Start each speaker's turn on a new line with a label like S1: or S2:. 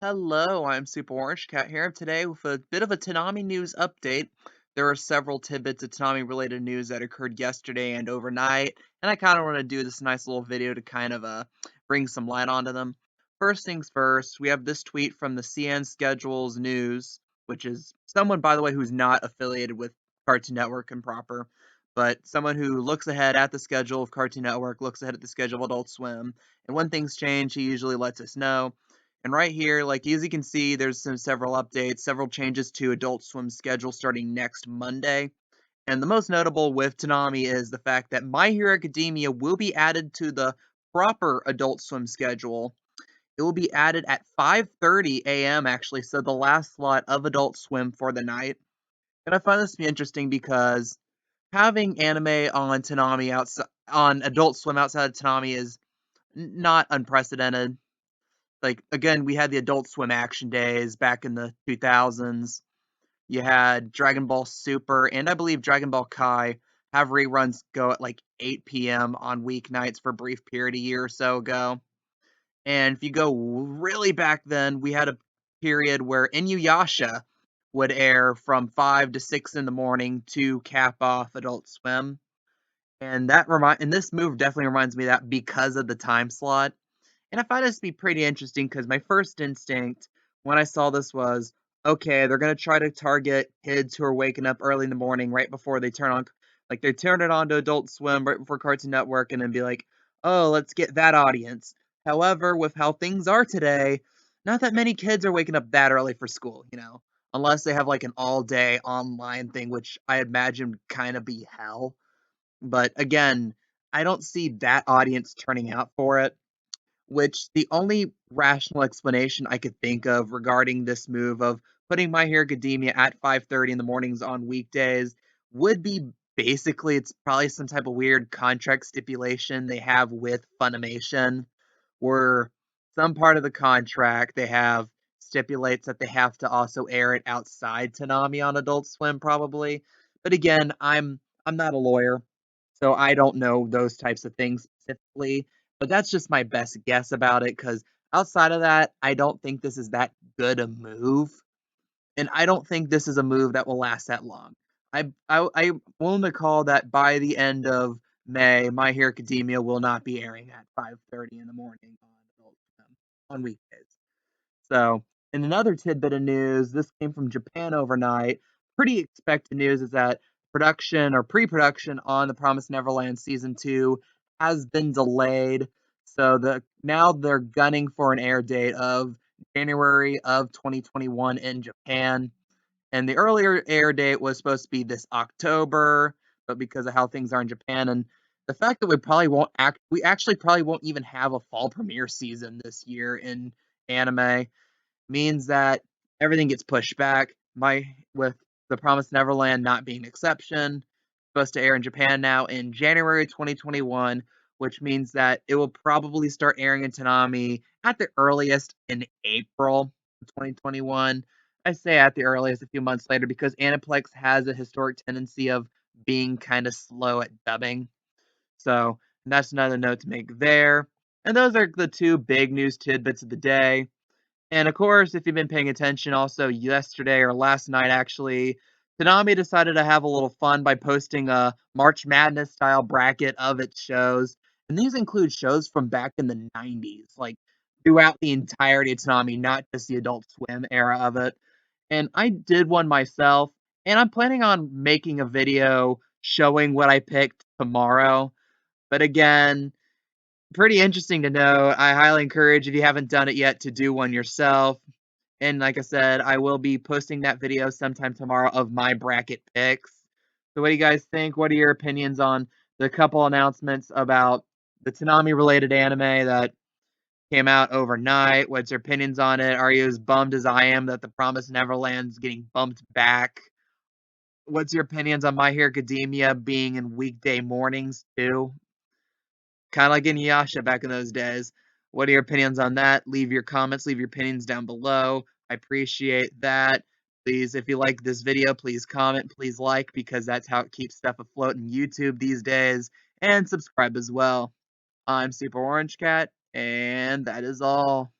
S1: Hello, I'm Super Orange Cat here today with a bit of a Toonami news update. There are several tidbits of Toonami related news that occurred yesterday and overnight, and I kind of want to do this nice little video to kind of bring some light onto them. First things first, we have this tweet from the CN Schedules News, which is someone, by the way, who's not affiliated with Cartoon Network and proper, but someone who looks ahead at the schedule of Cartoon Network, looks ahead at the schedule of Adult Swim, and when things change, he usually lets us know. And right here, like as you can see, there's several updates, several changes to Adult Swim's schedule starting next Monday. And the most notable with Toonami is the fact that My Hero Academia will be added to the proper Adult Swim schedule. It will be added at 5:30 a.m. actually, so the last slot of Adult Swim for the night. And I find this to be interesting because having anime on Toonami outside on Adult Swim outside of Toonami is not unprecedented. Like, again, we had the Adult Swim action days back in the 2000s. You had Dragon Ball Super and I believe Dragon Ball Kai have reruns go at like 8 p.m. on weeknights for a brief period a year or so ago. And if you go really back then, we had a period where Inuyasha would air from 5 to 6 in the morning to cap off Adult Swim. And this move definitely reminds me of that because of the time slot. And I find this to be pretty interesting because my first instinct when I saw this was, okay, they're gonna try to target kids who are waking up early in the morning right before they turn on, like they turn it on to Adult Swim right before Cartoon Network, and then be like, oh, let's get that audience. However, with how things are today, not that many kids are waking up that early for school, unless they have like an all-day online thing, which I imagine would kind of be hell. But again, I don't see that audience turning out for it, which the only rational explanation I could think of regarding this move of putting My Hero Academia at 5:30 in the mornings on weekdays would be basically it's probably some type of weird contract stipulation they have with Funimation, where some part of the contract they have stipulates that they have to also air it outside Toonami on Adult Swim probably. But again, I'm not a lawyer, so I don't know those types of things specifically, but that's just my best guess about it. Because outside of that, I don't think this is that good a move, and I don't think this is a move that will last that long. I'm willing to call that by the end of May, My Hero Academia will not be airing at 5:30 in the morning on Adult Swim on weekdays. So, in another tidbit of news, this came from Japan overnight. Pretty expected news is that production or pre-production on the Promised Neverland season 2 has been delayed. So now they're gunning for an air date of January of 2021 in Japan. And the earlier air date was supposed to be this October, but because of how things are in Japan and the fact that we actually probably won't even have a fall premiere season this year in anime means that everything gets pushed back. With The Promised Neverland not being an exception, supposed to air in Japan now in January 2021, which means that it will probably start airing in Toonami at the earliest in April 2021. I say at the earliest a few months later because Aniplex has a historic tendency of being kind of slow at dubbing. So that's another note to make there. And those are the two big news tidbits of the day. And of course, if you've been paying attention, also yesterday or last night, actually, Toonami decided to have a little fun by posting a March Madness style bracket of its shows. And these include shows from back in the 90s, like throughout the entirety of Toonami, not just the Adult Swim era of it. And I did one myself, and I'm planning on making a video showing what I picked tomorrow. But again, pretty interesting to know. I highly encourage, if you haven't done it yet, to do one yourself. And like I said, I will be posting that video sometime tomorrow of my bracket picks. So what do you guys think? What are your opinions on the couple announcements about the Toonami related anime that came out overnight? What's your opinions on it? Are you as bummed as I am that the Promised Neverland's getting bumped back? What's your opinions on My Hero Academia being in weekday mornings too? Kind of like Inuyasha back in those days. What are your opinions on that? Leave your comments, leave your opinions down below. I appreciate that. Please, if you like this video, please comment, please like, because that's how it keeps stuff afloat in YouTube these days. And subscribe as well. I'm Super Orange Cat, and that is all.